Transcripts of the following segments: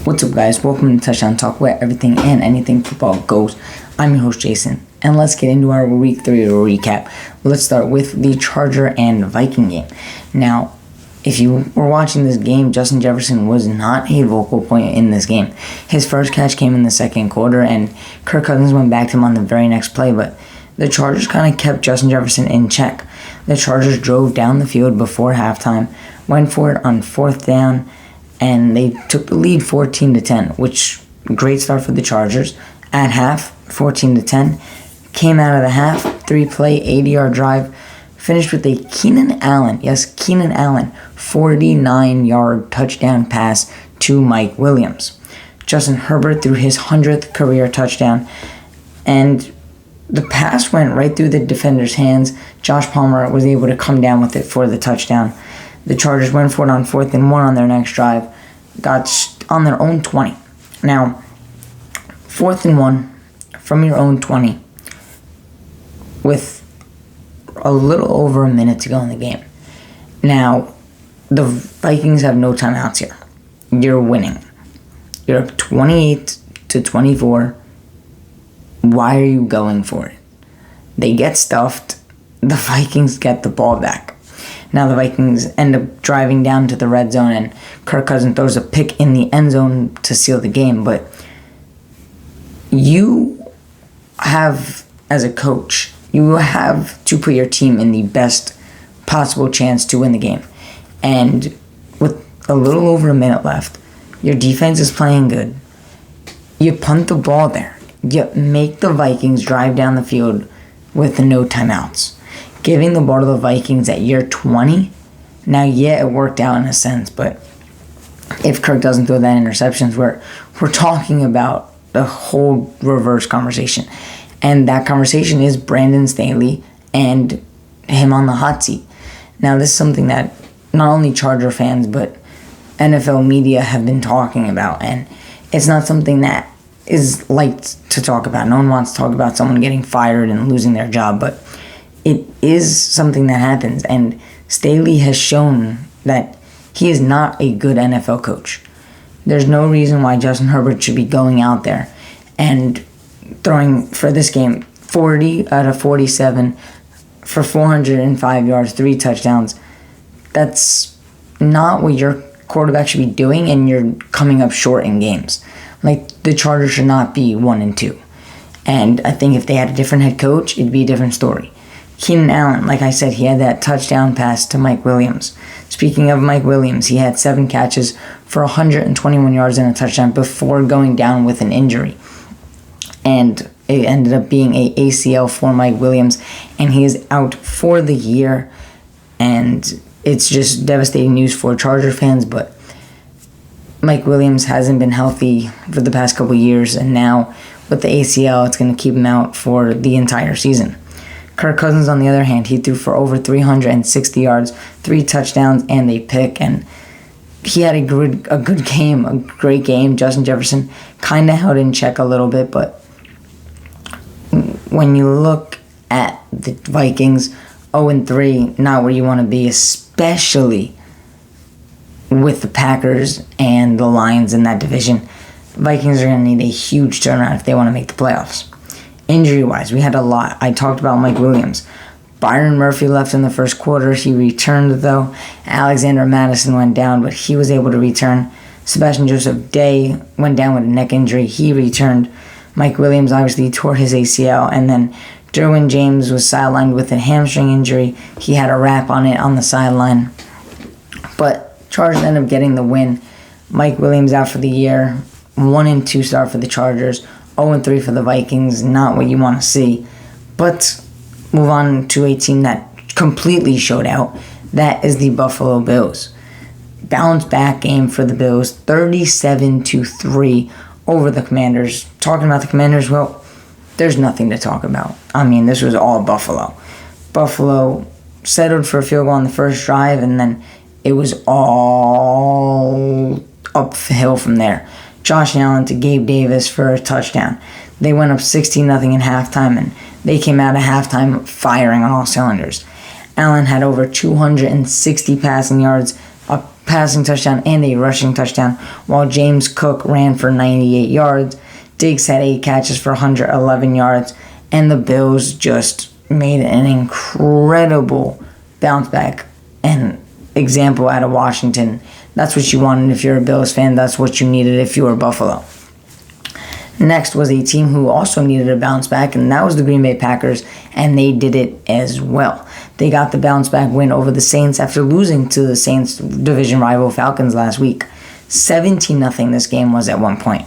What's up, guys? Welcome to Touchdown Talk, where everything and anything football goes. I'm your host, Jason, and let's get into our Week 3 recap. Let's start with the Charger and Viking game. Now, if you were watching this game, Justin Jefferson was not a vocal point in this game. His first catch came in the second quarter, and Kirk Cousins went back to him on the very next play, but the Chargers kind of kept Justin Jefferson in check. The Chargers drove down the field before halftime, went for it on fourth down, and they took the lead 14-10, which great start for the Chargers. At half, 14-10, came out of the half, 3-play, 80-yard drive, finished with a Keenan Allen 49-yard touchdown pass to Mike Williams. Justin Herbert threw his 100th career touchdown, and the pass went right through the defender's hands. Josh Palmer was able to come down with it for the touchdown. The Chargers went for it on 4th and 1 on their next drive, got on their own 20. Now, 4th and 1 from your own 20 with a little over a minute to go in the game. Now, the Vikings have no timeouts here. You're winning. You're up 28-24. Why are you going for it? They get stuffed. The Vikings get the ball back. Now the Vikings end up driving down to the red zone, and Kirk Cousins throws a pick in the end zone to seal the game. But you have, as a coach, you have to put your team in the best possible chance to win the game. And with a little over a minute left, your defense is playing good. You punt the ball there. You make the Vikings drive down the field with no timeouts. Giving the ball to the Vikings at year 20, now, yeah, it worked out in a sense, but if Kirk doesn't throw that interceptions, we're talking about a whole reverse conversation. And that conversation is Brandon Staley and him on the hot seat. Now, this is something that not only Charger fans, but NFL media have been talking about, and it's not something that is liked to talk about. No one wants to talk about someone getting fired and losing their job, but it is something that happens, and Staley has shown that he is not a good NFL coach. There's no reason why Justin Herbert should be going out there and throwing, for this game, 40 out of 47 for 405 yards, 3 touchdowns. That's not what your quarterback should be doing, and you're coming up short in games. Like, the Chargers should not be 1-2. And I think if they had a different head coach, it'd be a different story. Keenan Allen, like I said, he had that touchdown pass to Mike Williams. Speaking of Mike Williams, he had 7 catches for 121 yards and a touchdown before going down with an injury. And it ended up being a ACL for Mike Williams, and he is out for the year. And it's just devastating news for Charger fans, but Mike Williams hasn't been healthy for the past couple years, and now with the ACL, it's going to keep him out for the entire season. Kirk Cousins, on the other hand, he threw for over 360 yards, 3 touchdowns, and a pick, and he had a good game, a great game. Justin Jefferson kind of held in check a little bit, but when you look at the Vikings, 0-3, not where you want to be, especially with the Packers and the Lions in that division. Vikings are going to need a huge turnaround if they want to make the playoffs. Injury-wise, we had a lot. I talked about Mike Williams. Byron Murphy left in the first quarter. He returned, though. Alexander Madison went down, but he was able to return. Sebastian Joseph Day went down with a neck injury. He returned. Mike Williams obviously tore his ACL, and then Derwin James was sidelined with a hamstring injury. He had a wrap on it on the sideline. But Chargers ended up getting the win. Mike Williams out for the year. 1-2 start for the Chargers. 0-3 for the Vikings. Not what you want to see. But move on to a team that completely showed out. That is the Buffalo Bills. Bounce back game for the Bills. 37-3 over the Commanders. Talking about the Commanders, well, there's nothing to talk about. I mean, this was all Buffalo. Buffalo settled for a field goal on the first drive, and then it was all uphill from there. Josh Allen to Gabe Davis for a touchdown. They went up 16-0 in halftime, and they came out of halftime firing on all cylinders. Allen had over 260 passing yards, passing touchdown and a rushing touchdown, while James Cook ran for 98 yards. Diggs had 8 catches for 111 yards, and the Bills just made an incredible bounce back and example out of Washington. That's what you wanted if you're a Bills fan. That's what you needed if you were Buffalo. Next was a team who also needed a bounce back, and that was the Green Bay Packers, and they did it as well. They got the bounce back win over the Saints after losing to the Saints division rival Falcons last week. 17-0 this game was at one point.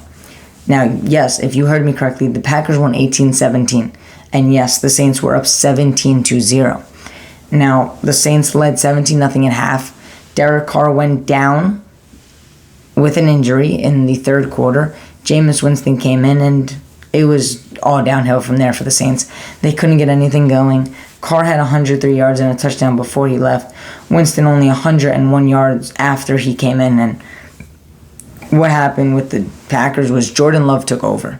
Now, yes, if you heard me correctly, the Packers won 18-17, and yes, the Saints were up 17-0. Now, the Saints led 17-0 at half. Derek Carr went down with an injury in the third quarter. Jameis Winston came in, and it was all downhill from there for the Saints. They couldn't get anything going. Carr had 103 yards and a touchdown before he left. Winston only 101 yards after he came in. And what happened with the Packers was Jordan Love took over.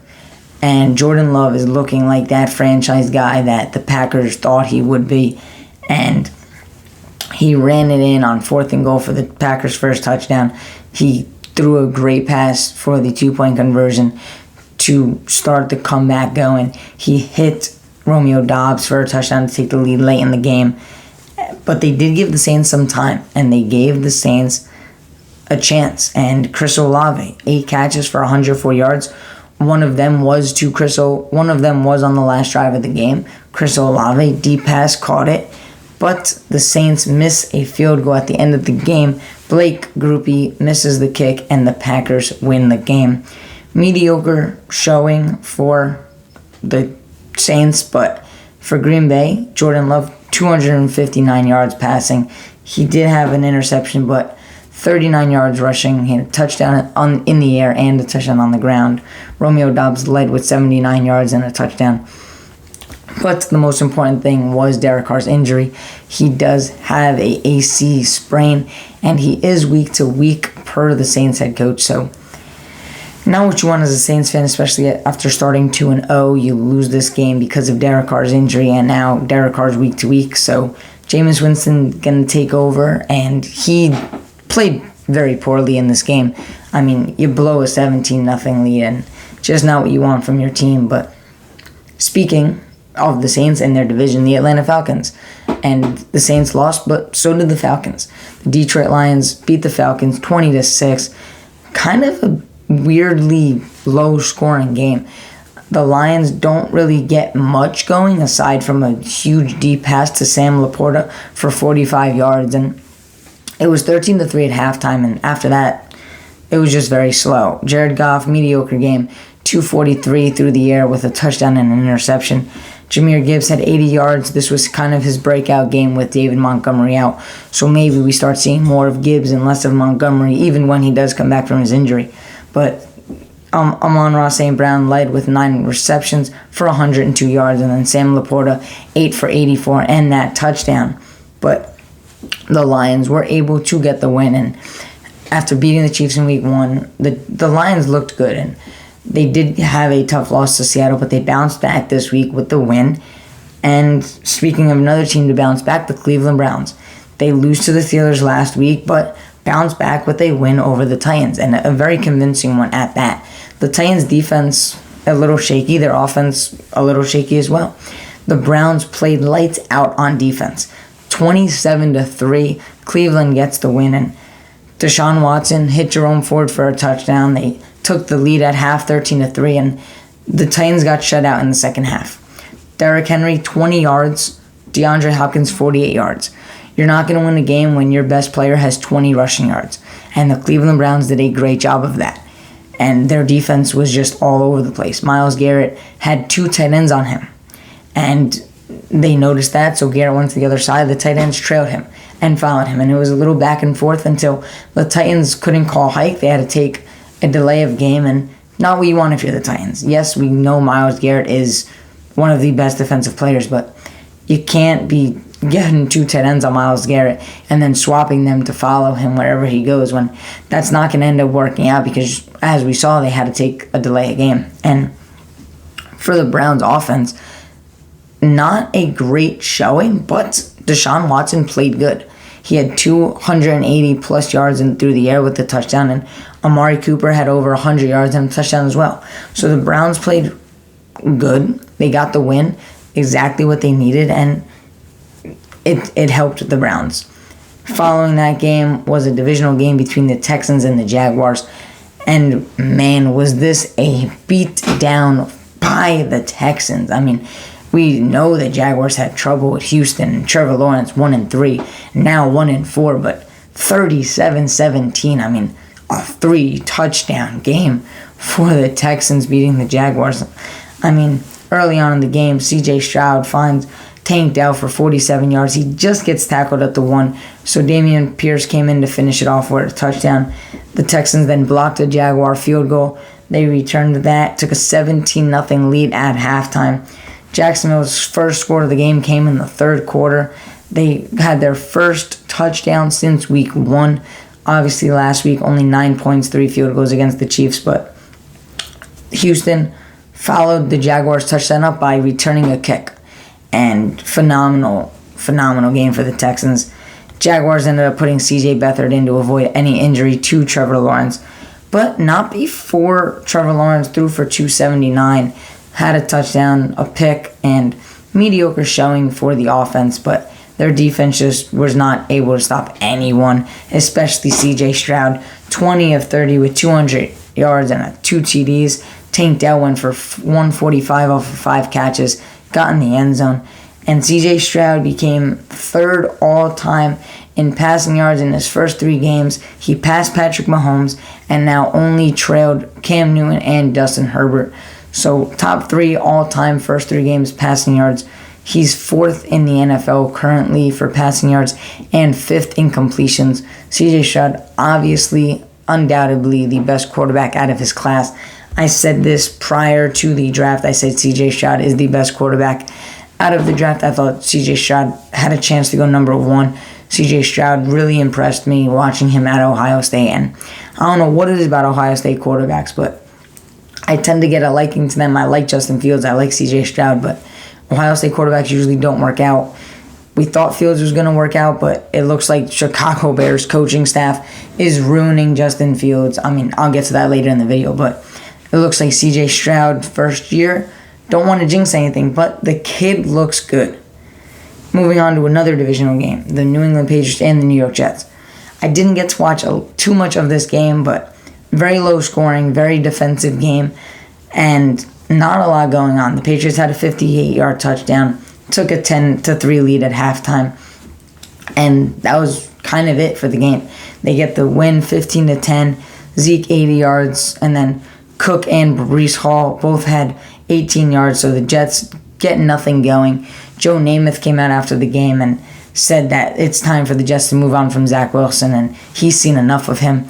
And Jordan Love is looking like that franchise guy that the Packers thought he would be. And he ran it in on 4th and goal for the Packers' first touchdown. He threw a great pass for the 2-point conversion to start the comeback going. He hit Romeo Doubs for a touchdown to take the lead late in the game. But they did give the Saints some time, and they gave the Saints a chance. And Chris Olave, 8 catches for 104 yards. One of them was on the last drive of the game. Chris Olave, deep pass, caught it. But the Saints miss a field goal at the end of the game. Blake Grupe misses the kick, and the Packers win the game. Mediocre showing for the Saints, but for Green Bay, Jordan Love, 259 yards passing. He did have an interception, but 39 yards rushing. He had a touchdown in the air and a touchdown on the ground. Romeo Doubs led with 79 yards and a touchdown. But the most important thing was Derek Carr's injury. He does have a AC sprain, and he is week to week per the Saints head coach. So not what you want as a Saints fan, especially after starting 2-0. You lose this game because of Derek Carr's injury, and now Derek Carr's week to week. So Jameis Winston going to take over, and he played very poorly in this game. I mean, you blow a 17-0 lead, and just not what you want from your team. But speaking of the Saints and their division, the Atlanta Falcons. And the Saints lost, but so did the Falcons. The Detroit Lions beat the Falcons 20-6. Kind of a weirdly low-scoring game. The Lions don't really get much going aside from a huge deep pass to Sam Laporta for 45 yards. And it was 13-3 at halftime, and after that, it was just very slow. Jared Goff, mediocre game, 243 through the air with a touchdown and an interception. Jahmyr Gibbs had 80 yards. This was kind of his breakout game with David Montgomery out. So maybe we start seeing more of Gibbs and less of Montgomery, even when he does come back from his injury. But Amon-Ra St. Brown led with 9 receptions for 102 yards, and then Sam Laporta 8 for 84 and that touchdown. But the Lions were able to get the win, and after beating the Chiefs in week 1, the Lions looked good, and they did have a tough loss to Seattle, but they bounced back this week with the win. And speaking of another team to bounce back, the Cleveland Browns. They lose to the Steelers last week, but bounce back with a win over the Titans, and a very convincing one at that. The Titans' defense, a little shaky. Their offense, a little shaky as well. The Browns played lights out on defense. 27-3, Cleveland gets the win, and Deshaun Watson hit Jerome Ford for a touchdown. They took the lead at half, 13-3, and the Titans got shut out in the second half. Derrick Henry, 20 yards. DeAndre Hopkins, 48 yards. You're not going to win a game when your best player has 20 rushing yards. And the Cleveland Browns did a great job of that. And their defense was just all over the place. Myles Garrett had 2 tight ends on him. And they noticed that, so Garrett went to the other side. The tight ends trailed him and followed him. And it was a little back and forth until the Titans couldn't call hike. They had to take a delay of game, and not what you want if you're the Titans. Yes, we know Myles Garrett is one of the best defensive players, but you can't be getting 2 tight ends on Myles Garrett and then swapping them to follow him wherever he goes, when that's not going to end up working out, because as we saw, they had to take a delay of game. And for the Browns offense, not a great showing, but Deshaun Watson played good. He had 280 plus yards through the air with the touchdown, and Amari Cooper had over 100 yards and a touchdown as well. So the Browns played good. They got the win, exactly what they needed, and it helped the Browns. Following that game was a divisional game between the Texans and the Jaguars. And man, was this a beat down by the Texans. I mean, we know the Jaguars had trouble with Houston and Trevor Lawrence 1-3, now 1-4, but 37-17. I mean, a 3-touchdown game for the Texans beating the Jaguars. I mean, early on in the game, C.J Stroud finds Tank Dell for 47 yards. He just gets tackled at the 1, so Dameon Pierce came in to finish it off with a touchdown. The Texans then blocked a Jaguar field goal. They returned that, took a 17-0 lead at halftime. Jacksonville's first score of the game came in the third quarter. They had their first touchdown since week 1. Obviously, last week, only 9 points, 3 field goals against the Chiefs, but Houston followed the Jaguars' touchdown up by returning a kick. And phenomenal game for the Texans. Jaguars ended up putting C.J. Beathard in to avoid any injury to Trevor Lawrence, but not before Trevor Lawrence threw for 279, had a touchdown, a pick, and mediocre showing for the offense, but their defense just was not able to stop anyone, especially C.J. Stroud, 20 of 30 with 200 yards and 2 TDs. Tank Dell went for 145 off of 5 catches, got in the end zone, and C.J. Stroud became third all-time in passing yards in his first 3 games. He passed Patrick Mahomes and now only trailed Cam Newton and Justin Herbert. So top 3 all-time first 3 games passing yards. He's 4th in the NFL currently for passing yards and 5th in completions. C.J. Stroud, obviously, undoubtedly the best quarterback out of his class. I said this prior to the draft. I said C.J. Stroud is the best quarterback out of the draft. I thought C.J. Stroud had a chance to go number 1. C.J. Stroud really impressed me watching him at Ohio State. And I don't know what it is about Ohio State quarterbacks, but I tend to get a liking to them. I like Justin Fields. I like C.J. Stroud, but Ohio State quarterbacks usually don't work out. We thought Fields was going to work out, but it looks like Chicago Bears coaching staff is ruining Justin Fields. I mean, I'll get to that later in the video, but it looks like C.J. Stroud first year. Don't want to jinx anything, but the kid looks good. Moving on to another divisional game, the New England Patriots and the New York Jets. I didn't get to watch too much of this game, but very low scoring, very defensive game, and not a lot going on. The Patriots had a 58-yard touchdown, took a 10-3 lead at halftime, and that was kind of it for the game. They get the win 15-10, Zeke 80 yards, and then Cook and Breece Hall both had 18 yards, so the Jets get nothing going. Joe Namath came out after the game and said that it's time for the Jets to move on from Zach Wilson, and he's seen enough of him.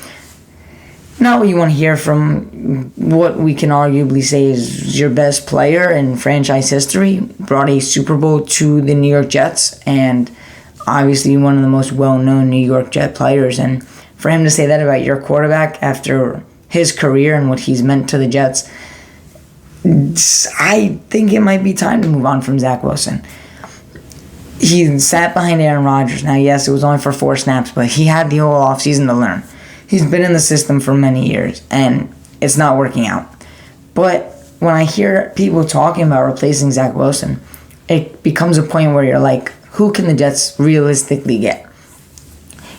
Not what you want to hear from what we can arguably say is your best player in franchise history. Brought a Super Bowl to the New York Jets, and obviously one of the most well-known New York Jet players. And for him to say that about your quarterback after his career and what he's meant to the Jets, I think it might be time to move on from Zach Wilson. He sat behind Aaron Rodgers. Now, yes, it was only for 4 snaps, but he had the whole offseason to learn. He's been in the system for many years, and it's not working out. But when I hear people talking about replacing Zach Wilson, it becomes a point where you're like, who can the Jets realistically get?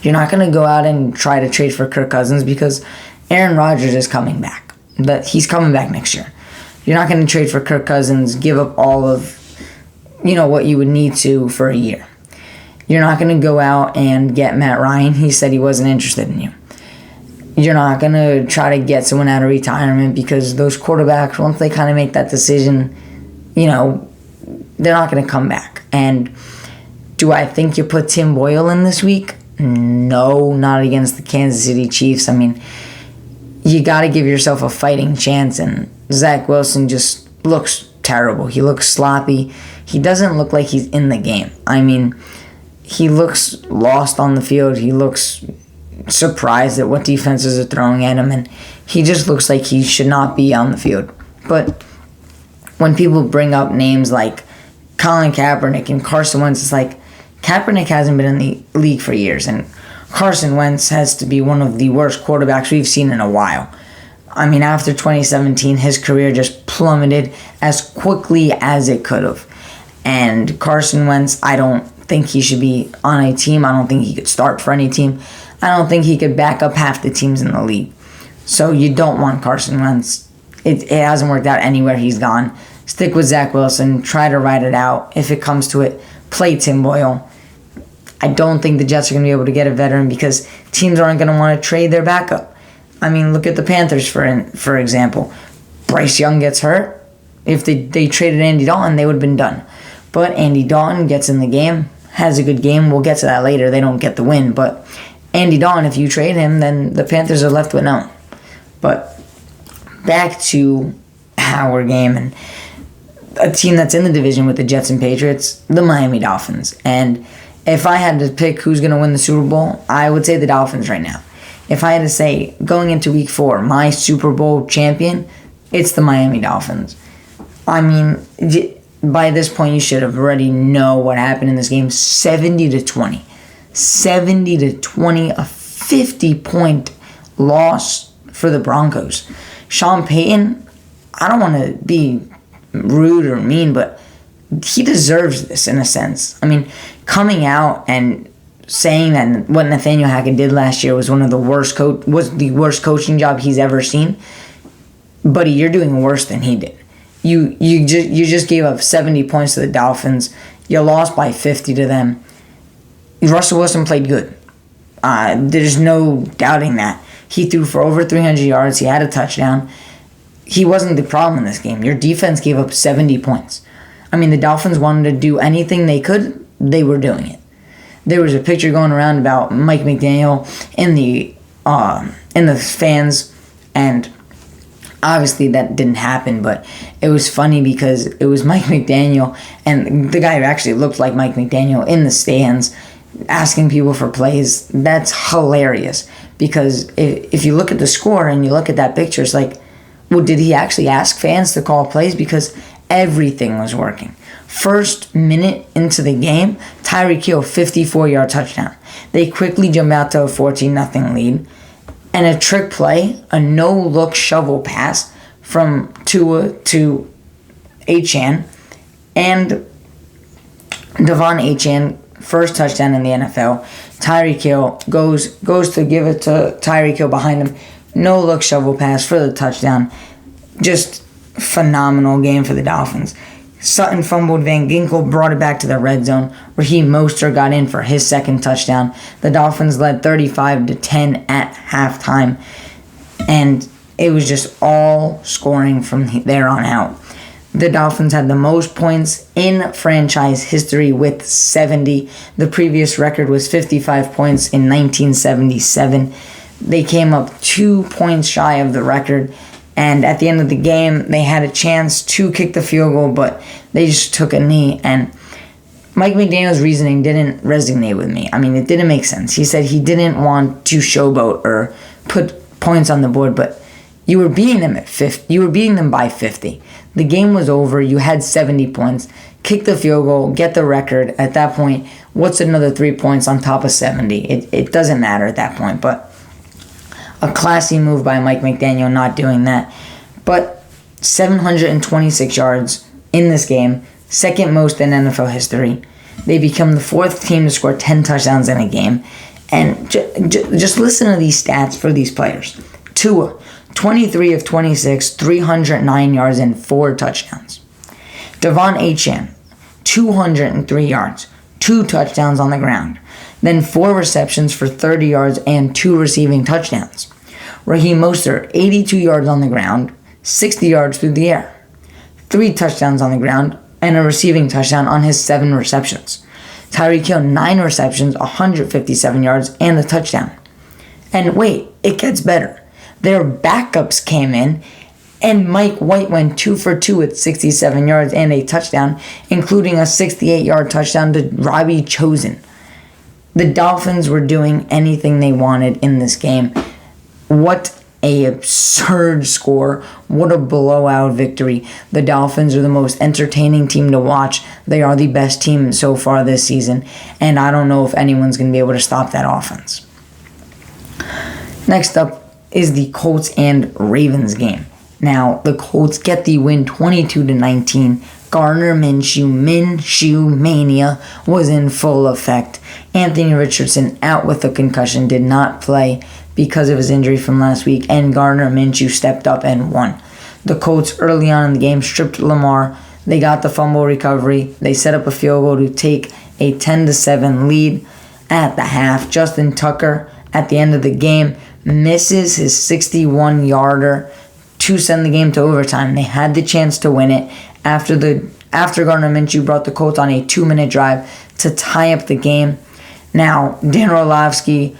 You're not going to go out and try to trade for Kirk Cousins because Aaron Rodgers is coming back. But he's coming back next year. You're not going to trade for Kirk Cousins, give up all of, what you would need to for a year. You're not going to go out and get Matt Ryan. He said he wasn't interested in you. You're not going to try to get someone out of retirement because those quarterbacks, once they kind of make that decision, they're not going to come back. And do I think you put Tim Boyle in this week? No, not against the Kansas City Chiefs. I mean, you got to give yourself a fighting chance, and Zach Wilson just looks terrible. He looks sloppy. He doesn't look like he's in the game. I mean, he looks lost on the field. He looks surprised at what defenses are throwing at him, and he just looks like he should not be on the field. But when people bring up names like Colin Kaepernick and Carson Wentz, it's like, Kaepernick hasn't been in the league for years, and Carson Wentz has to be one of the worst quarterbacks we've seen in a while. I mean, after 2017, his career just plummeted as quickly as it could have. And Carson Wentz, I don't think he should be on a team. I don't think he could start for any team. I don't think he could back up half the teams in the league. So you don't want Carson Wentz. It hasn't worked out anywhere he's gone. Stick with Zach Wilson. Try to ride it out. If it comes to it, play Tim Boyle. I don't think the Jets are going to be able to get a veteran because teams aren't going to want to trade their backup. I mean, look at the Panthers, for example. Bryce Young gets hurt. If they traded Andy Dalton, they would have been done. But Andy Dalton gets in the game, has a good game. We'll get to that later. They don't get the win. But Andy Dalton, if you trade him, then the Panthers are left with no. But back to our game and a team that's in the division with the Jets and Patriots, the Miami Dolphins. And if I had to pick who's going to win the Super Bowl, I would say the Dolphins right now. If I had to say, going into Week 4, my Super Bowl champion, it's the Miami Dolphins. I mean, by this point, you should have already know what happened in this game. 70-20. 70-20, a 50-point loss for the Broncos. Sean Payton, I don't want to be rude or mean, but he deserves this in a sense. I mean, coming out and saying that what Nathaniel Hackett did last year was the worst coaching job he's ever seen. Buddy, you're doing worse than he did. You just gave up 70 points to the Dolphins. You lost by 50 to them. Russell Wilson played good. There's no doubting that. He threw for over 300 yards. He had a touchdown. He wasn't the problem in this game. Your defense gave up 70 points. I mean, the Dolphins wanted to do anything they could. They were doing it. There was a picture going around about Mike McDaniel in the fans, and obviously that didn't happen, but it was funny because it was Mike McDaniel and the guy who actually looked like Mike McDaniel in the stands asking people for plays. That's hilarious because if you look at the score and you look at that picture, it's like, well, did he actually ask fans to call plays? Because everything was working. First minute into the game, Tyreek Hill, 54-yard touchdown. They quickly jump out to a 14-0 lead. And a trick play, a no-look shovel pass from Tua to Achane. And Devon Achane, first touchdown in the NFL. Tyreek Hill goes to give it to Tyreek Hill behind him. No-look shovel pass for the touchdown. Just phenomenal game for the Dolphins. Sutton fumbled. Van Ginkel brought it back to the red zone. Raheem Mostert got in for his second touchdown. The Dolphins led 35-10 at halftime. And it was just all scoring from there on out. The Dolphins had the most points in franchise history with 70. The previous record was 55 points in 1977. They came up 2 points shy of the record. And at the end of the game, they had a chance to kick the field goal, but they just took a knee. And Mike McDaniel's reasoning didn't resonate with me. I mean, it didn't make sense. He said he didn't want to showboat or put points on the board, but you were beating them at 50. You were beating them by 50. The game was over. You had 70 points. Kick the field goal, get the record. At that point, what's another 3 points on top of 70? It doesn't matter at that point, but a classy move by Mike McDaniel not doing that. But 726 yards in this game, second most in NFL history. They become the fourth team to score 10 touchdowns in a game. And just listen to these stats for these players. Tua, 23 of 26, 309 yards and 4 touchdowns. Devon Achane, 203 yards, 2 touchdowns on the ground. Then 4 receptions for 30 yards and 2 receiving touchdowns. Raheem Mostert, 82 yards on the ground, 60 yards through the air. 3 touchdowns on the ground and a receiving touchdown on his 7 receptions. Tyreek Hill, 9 receptions, 157 yards, and a touchdown. And wait, it gets better. Their backups came in, and Mike White went 2 for 2 with 67 yards and a touchdown, including a 68-yard touchdown to Robbie Chosen. The Dolphins were doing anything they wanted in this game. What a absurd score. What a blowout victory. The Dolphins are the most entertaining team to watch. They are the best team so far this season, and I don't know if anyone's going to be able to stop that offense. Next up is the Colts and Ravens game. Now, the Colts get the win 22-19. Gardner Minshew mania was in full effect. Anthony Richardson, out with a concussion, did not play because of his injury from last week, and Gardner Minshew stepped up and won. The Colts early on in the game stripped Lamar. They got the fumble recovery. They set up a field goal to take a 10-7 lead at the half. Justin Tucker, at the end of the game, misses his 61-yarder to send the game to overtime. They had the chance to win it after Gardner Minshew brought the Colts on a 2-minute drive to tie up the game. Now, Dan Orlovsky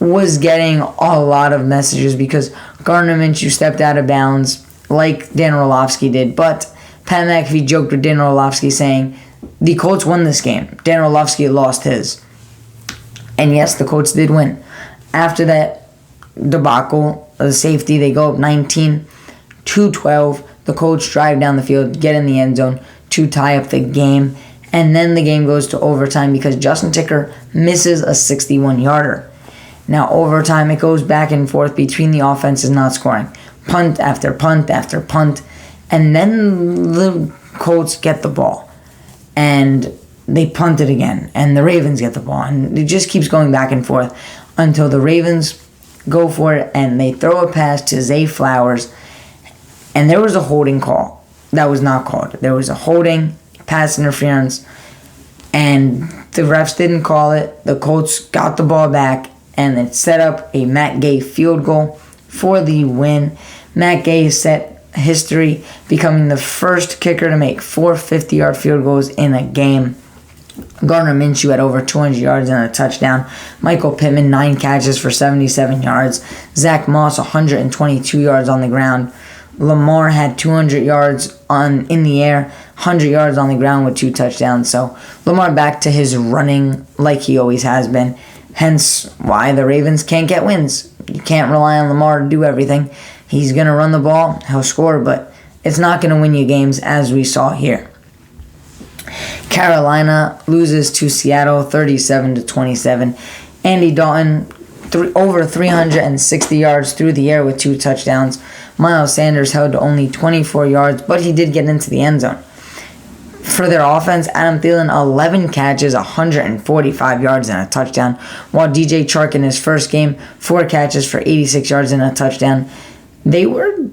was getting a lot of messages because Gardner Minshew stepped out of bounds like Dan Orlovsky did, but Pat McAfee joked with Dan Orlovsky saying, the Colts won this game. Dan Orlovsky lost his. And yes, the Colts did win. After that debacle, the safety, they go up 19-12. The Colts drive down the field, get in the end zone to tie up the game. And then the game goes to overtime because Justin Tucker misses a 61-yarder. Now, overtime, it goes back and forth between the offenses not scoring. Punt after punt after punt. And then the Colts get the ball. And they punt it again. And the Ravens get the ball. And it just keeps going back and forth until the Ravens go for it and they throw a pass to Zay Flowers. And there was a holding call that was not called. There was a holding, pass interference, and the refs didn't call it. The Colts got the ball back, and it set up a Matt Gay field goal for the win. Matt Gay set history, becoming the first kicker to make 4 50-yard field goals in a game. Gardner Minshew had over 200 yards and a touchdown. Michael Pittman, 9 catches for 77 yards. Zach Moss, 122 yards on the ground. Lamar had 200 yards in the air, 100 yards on the ground with 2 touchdowns. So Lamar back to his running like he always has been. Hence why the Ravens can't get wins. You can't rely on Lamar to do everything. He's going to run the ball, he'll score, but it's not going to win you games as we saw here. Carolina loses to Seattle 37-27. Andy Dalton over 360 yards through the air with 2 touchdowns. Miles Sanders held to only 24 yards, but he did get into the end zone. For their offense, Adam Thielen, 11 catches, 145 yards and a touchdown, while DJ Chark in his first game, 4 catches for 86 yards and a touchdown. Their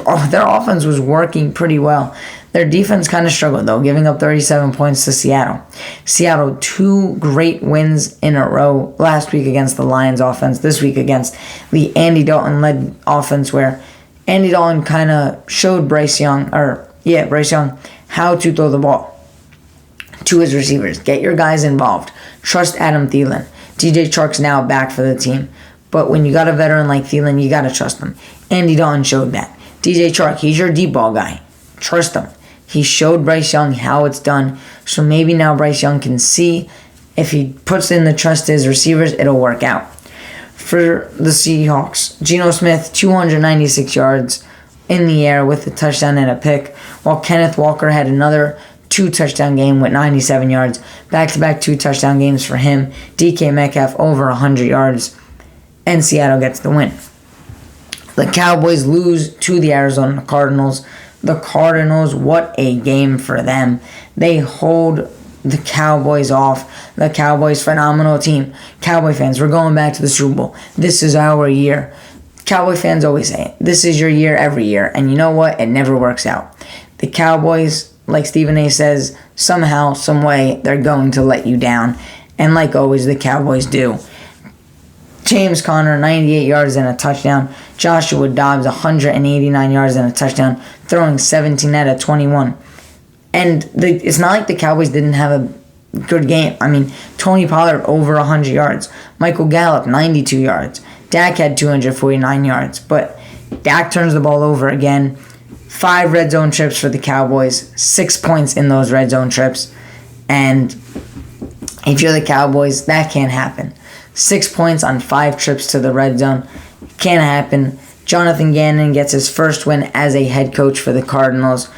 offense was working pretty well. Their defense kind of struggled, though, giving up 37 points to Seattle. Seattle, 2 great wins in a row last week against the Lions offense, this week against the Andy Dalton-led offense, where Andy Dalton kind of showed Bryce Young how to throw the ball to his receivers. Get your guys involved. Trust Adam Thielen. DJ Chark's now back for the team. But when you got a veteran like Thielen, you got to trust him. Andy Dalton showed that. DJ Chark, he's your deep ball guy. Trust him. He showed Bryce Young how it's done. So maybe now Bryce Young can see if he puts in the trust to his receivers, it'll work out. For the Seahawks, Geno Smith, 296 yards in the air with a touchdown and a pick, while Kenneth Walker had another 2-touchdown game with 97 yards. Back-to-back 2-touchdown games for him. DK Metcalf over 100 yards, and Seattle gets the win. The Cowboys lose to the Arizona Cardinals. The Cardinals, what a game for them. They hold the Cowboys off. The Cowboys, phenomenal team. Cowboy fans, we're going back to the Super Bowl. This is our year. Cowboy fans always say, this is your year every year. And you know what? It never works out. The Cowboys, like Stephen A. says, somehow, some way, they're going to let you down. And like always, the Cowboys do. James Conner, 98 yards and a touchdown. Joshua Dobbs, 189 yards and a touchdown, throwing 17 out of 21. And it's not like the Cowboys didn't have a good game. I mean, Tony Pollard, over 100 yards. Michael Gallup, 92 yards. Dak had 249 yards. But Dak turns the ball over again. 5 red zone trips for the Cowboys. 6 points in those red zone trips. And if you're the Cowboys, that can't happen. 6 points on 5 trips to the red zone. Can't happen. Jonathan Gannon gets his first win as a head coach for the Cardinals.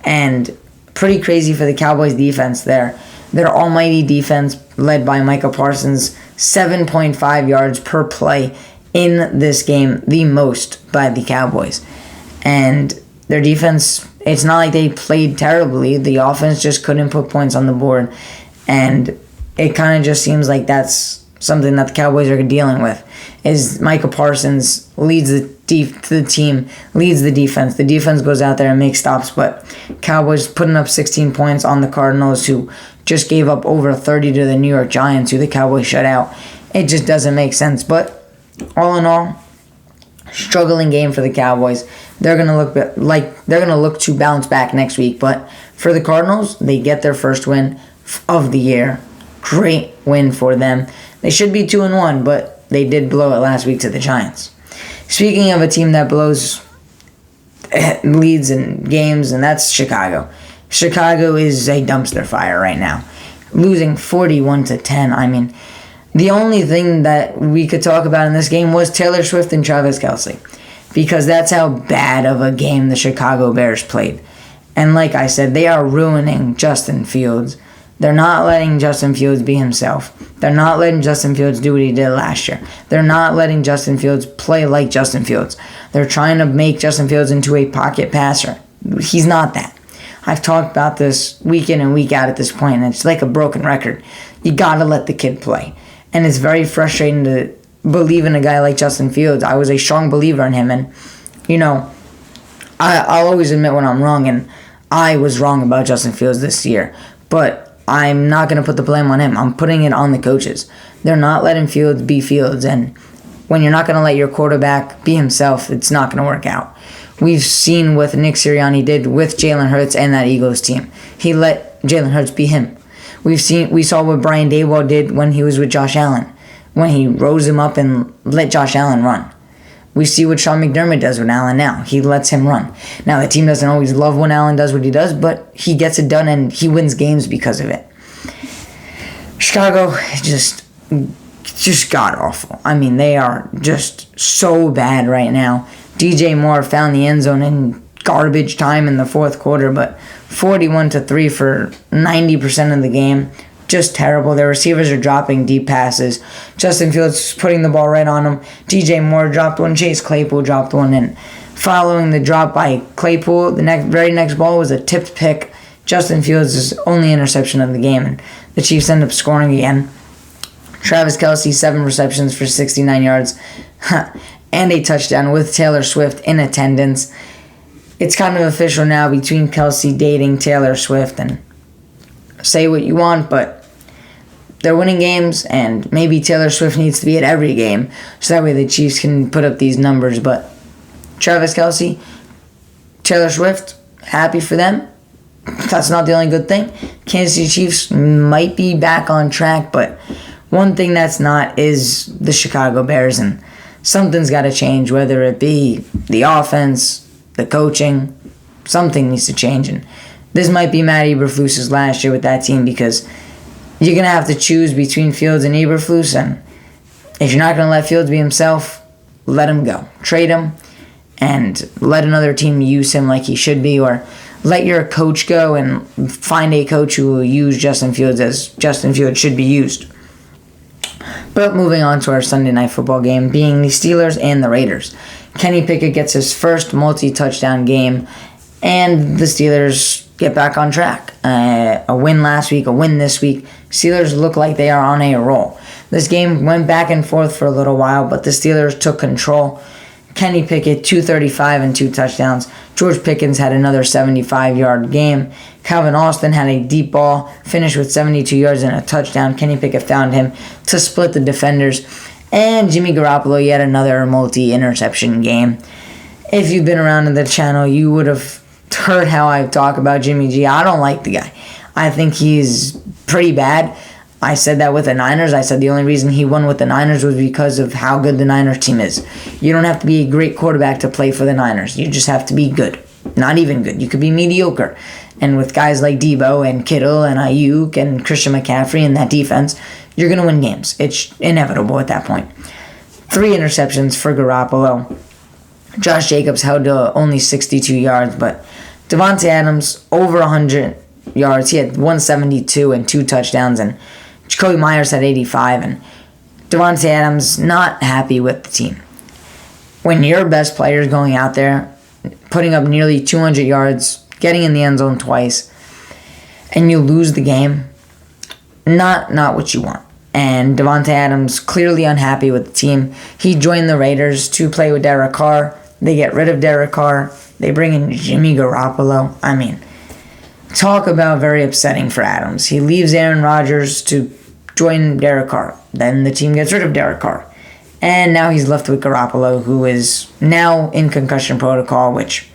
And pretty crazy for the Cowboys defense there. Their almighty defense, led by Micah Parsons, 7.5 yards per play in this game, the most by the Cowboys. And their defense, it's not like they played terribly. The offense just couldn't put points on the board. And it kind of just seems like that's something that the Cowboys are dealing with, is Micah Parsons leads the team, leads the defense. The defense goes out there and makes stops, but Cowboys putting up 16 points on the Cardinals, who just gave up over 30 to the New York Giants, who the Cowboys shut out. It just doesn't make sense. But all in all, struggling game for the Cowboys. They're gonna look to bounce back next week. But for the Cardinals, they get their first win of the year. Great win for them. They should be 2-1, but they did blow it last week to the Giants. Speaking of a team that blows leads in games, and that's Chicago. Chicago is a dumpster fire right now, losing 41-10. I mean, the only thing that we could talk about in this game was Taylor Swift and Travis Kelce, because that's how bad of a game the Chicago Bears played. And like I said, they are ruining Justin Fields. They're not letting Justin Fields be himself. They're not letting Justin Fields do what he did last year. They're not letting Justin Fields play like Justin Fields. They're trying to make Justin Fields into a pocket passer. He's not that. I've talked about this week in and week out at this point, and it's like a broken record. You gotta let the kid play. And it's very frustrating to believe in a guy like Justin Fields. I was a strong believer in him, and, I'll always admit when I'm wrong, and I was wrong about Justin Fields this year. But I'm not going to put the blame on him. I'm putting it on the coaches. They're not letting Fields be Fields, and when you're not going to let your quarterback be himself, it's not going to work out. We've seen what Nick Sirianni did with Jalen Hurts and that Eagles team. He let Jalen Hurts be him. We saw what Brian Daboll did when he was with Josh Allen, when he rose him up and let Josh Allen run. We see what Sean McDermott does with Allen now. He lets him run. Now, the team doesn't always love when Allen does what he does, but he gets it done and he wins games because of it. Chicago, just god-awful. I mean, they are just so bad right now. DJ Moore found the end zone in garbage time in the fourth quarter, but 41-3 for 90% of the game. Just terrible. Their receivers are dropping deep passes. Justin Fields putting the ball right on him. DJ Moore dropped one. Chase Claypool dropped one. And following the drop by Claypool, the very next ball was a tipped pick. Justin Fields' only interception of the game, and the Chiefs end up scoring again. Travis Kelce, 7 receptions for 69 yards and a touchdown with Taylor Swift in attendance. It's kind of official now between Kelce dating Taylor Swift, and say what you want, but they're winning games, and maybe Taylor Swift needs to be at every game, so that way the Chiefs can put up these numbers. But Travis Kelce, Taylor Swift, happy for them. That's not the only good thing. Kansas City Chiefs might be back on track, but one thing that's not is the Chicago Bears, and something's got to change, whether it be the offense, the coaching, something needs to change. And this might be Matt Eberflus's last year with that team, because you're going to have to choose between Fields and Eberflus, and if you're not going to let Fields be himself, let him go. Trade him and let another team use him like he should be, or let your coach go and find a coach who will use Justin Fields as Justin Fields should be used. But moving on to our Sunday night football game, being the Steelers and the Raiders. Kenny Pickett gets his first multi-touchdown game, and the Steelers get back on track. A win last week, a win this week. Steelers look like they are on a roll. This game went back and forth for a little while, but the Steelers took control. Kenny Pickett, 235 and 2 touchdowns. George Pickens had another 75-yard game. Calvin Austin had a deep ball, finished with 72 yards and a touchdown. Kenny Pickett found him to split the defenders. And Jimmy Garoppolo, yet another multi-interception game. If you've been around in the channel, you would have heard how I talk about Jimmy G. I don't like the guy. I think he's pretty bad. I said that with the Niners. I said the only reason he won with the Niners was because of how good the Niners team is. You don't have to be a great quarterback to play for the Niners. You just have to be good. Not even good. You could be mediocre. And with guys like Debo and Kittle and Ayuk and Christian McCaffrey and that defense, you're going to win games. It's inevitable at that point. 3 interceptions for Garoppolo. Josh Jacobs held to only 62 yards, but Davante Adams over 100 yards. He had 172 and 2 touchdowns, and Jacoby Myers had 85, and Davante Adams not happy with the team. When your best player is going out there, putting up nearly 200 yards, getting in the end zone twice, and you lose the game, not what you want. And Davante Adams clearly unhappy with the team. He joined the Raiders to play with Derek Carr. They get rid of Derek Carr. They bring in Jimmy Garoppolo. I mean, talk about very upsetting for Adams. He leaves Aaron Rodgers to join Derek Carr. Then the team gets rid of Derek Carr. And now he's left with Garoppolo, who is now in concussion protocol, which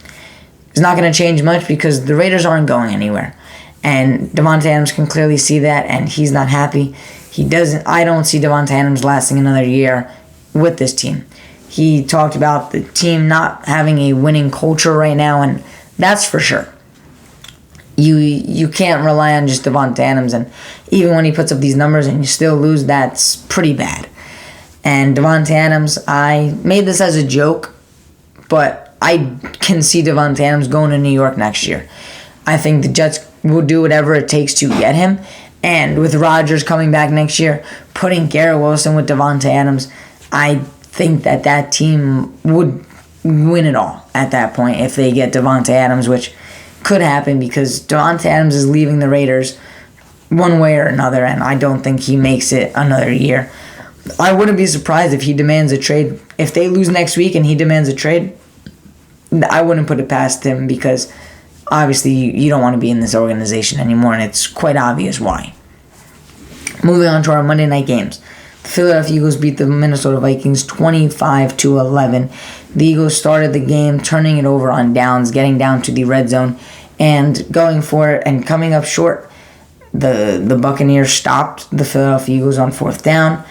is not going to change much because the Raiders aren't going anywhere. And Davante Adams can clearly see that, and he's not happy. I don't see Davante Adams lasting another year with this team. He talked about the team not having a winning culture right now, and that's for sure. You can't rely on just Davante Adams, and even when he puts up these numbers and you still lose, that's pretty bad. And Davante Adams, I made this as a joke, but I can see Davante Adams going to New York next year. I think the Jets will do whatever it takes to get him. And with Rodgers coming back next year, putting Garrett Wilson with Davante Adams, I think that team would win it all at that point if they get Davante Adams, which could happen because Davante Adams is leaving the Raiders one way or another, and I don't think he makes it another year. I wouldn't be surprised if he demands a trade. If they lose next week and he demands a trade, I wouldn't put it past him because obviously you don't want to be in this organization anymore, and it's quite obvious why. Moving on to our Monday night games. The Philadelphia Eagles beat the Minnesota Vikings 25-11. The Eagles started the game turning it over on downs, getting down to the red zone, and going for it and coming up short. The Buccaneers stopped the Philadelphia Eagles on 4th down.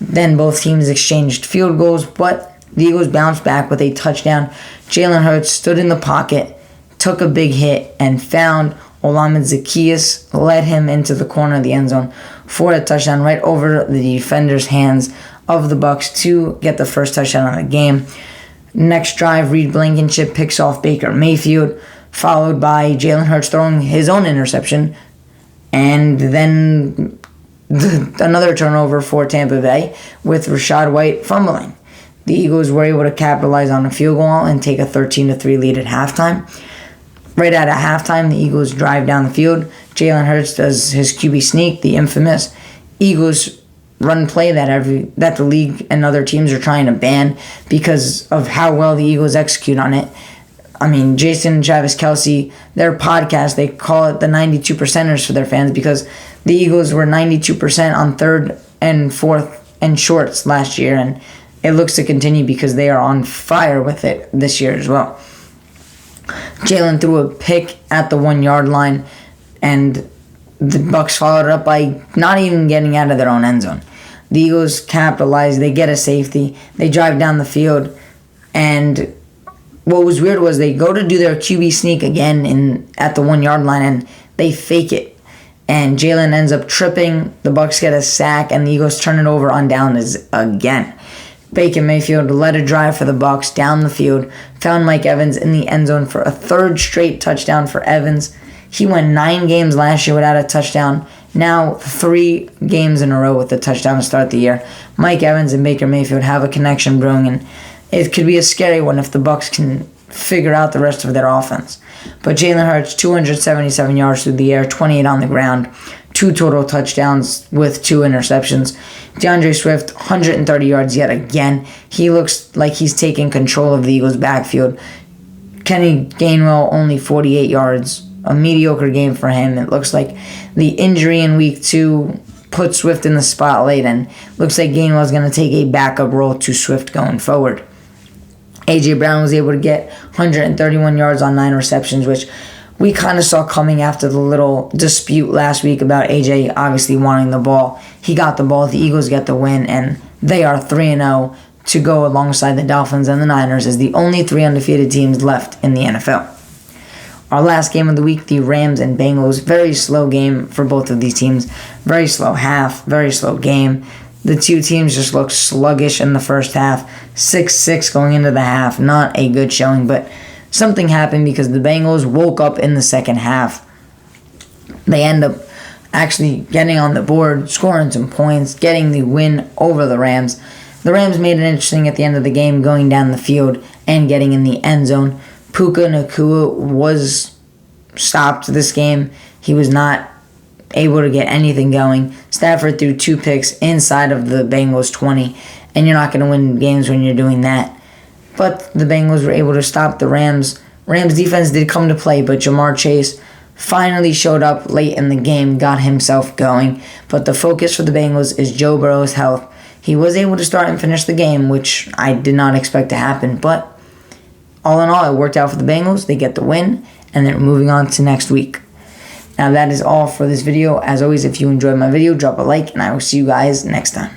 Then both teams exchanged field goals, but the Eagles bounced back with a touchdown. Jalen Hurts stood in the pocket, took a big hit, and found Olamide Zaccheaus, led him into the corner of the end zone for a touchdown right over the defender's hands of the Bucs to get the first touchdown of the game. Next drive, Reed Blankenship picks off Baker Mayfield, followed by Jalen Hurts throwing his own interception, and then another turnover for Tampa Bay with Rachaad White fumbling. The Eagles were able to capitalize on a field goal and take a 13-3 lead at halftime. Right out of halftime, the Eagles drive down the field. Jalen Hurts does his QB sneak, the infamous Eagles run play that the league and other teams are trying to ban because of how well the Eagles execute on it. I mean, Jason and Travis Kelce, their podcast, they call it the 92%ers for their fans because the Eagles were 92% on 3rd and 4th and shorts last year, and it looks to continue because they are on fire with it this year as well. Jalen threw a pick at the 1-yard line, and the Bucs followed it up by not even getting out of their own end zone. The Eagles capitalized. They get a safety. They drive down the field, and what was weird was they go to do their QB sneak again at the 1-yard line, and they fake it. And Jalen ends up tripping. The Bucs get a sack, and the Eagles turn it over on downs again. Baker Mayfield led a drive for the Bucs down the field, found Mike Evans in the end zone for a 3rd straight touchdown for Evans. He went 9 games last year without a touchdown. Now 3 games in a row with a touchdown to start the year. Mike Evans and Baker Mayfield have a connection brewing, and it could be a scary one if the Bucs can figure out the rest of their offense. But Jalen Hurts, 277 yards through the air, 28 on the ground, 2 total touchdowns with 2 interceptions. DeAndre Swift, 130 yards yet again. He looks like he's taking control of the Eagles' backfield. Kenny Gainwell, only 48 yards. A mediocre game for him. It looks like the injury in week 2 put Swift in the spotlight, and looks like Gainwell is going to take a backup role to Swift going forward. A.J. Brown was able to get 131 yards on 9 receptions, which we kind of saw coming after the little dispute last week about A.J. obviously wanting the ball. He got the ball, the Eagles get the win, and they are 3-0 to go alongside the Dolphins and the Niners as the only 3 undefeated teams left in the NFL. Our last game of the week, the Rams and Bengals. Very slow game for both of these teams. Very slow half, very slow game. The two teams just looked sluggish in the first half. 6-6 going into the half. Not a good showing, but something happened because the Bengals woke up in the second half. They end up actually getting on the board, scoring some points, getting the win over the Rams. The Rams made it interesting at the end of the game, going down the field and getting in the end zone. Puka Nacua was stopped this game. He was not able to get anything going. Stafford threw 2 picks inside of the Bengals 20, and you're not going to win games when you're doing that. But the Bengals were able to stop the Rams. Rams defense did come to play, but Jamar Chase finally showed up late in the game, got himself going. But the focus for the Bengals is Joe Burrow's health. He was able to start and finish the game, which I did not expect to happen. But all in all, it worked out for the Bengals. They get the win, and they're moving on to next week. Now that is all for this video. As always, if you enjoyed my video, drop a like, and I will see you guys next time.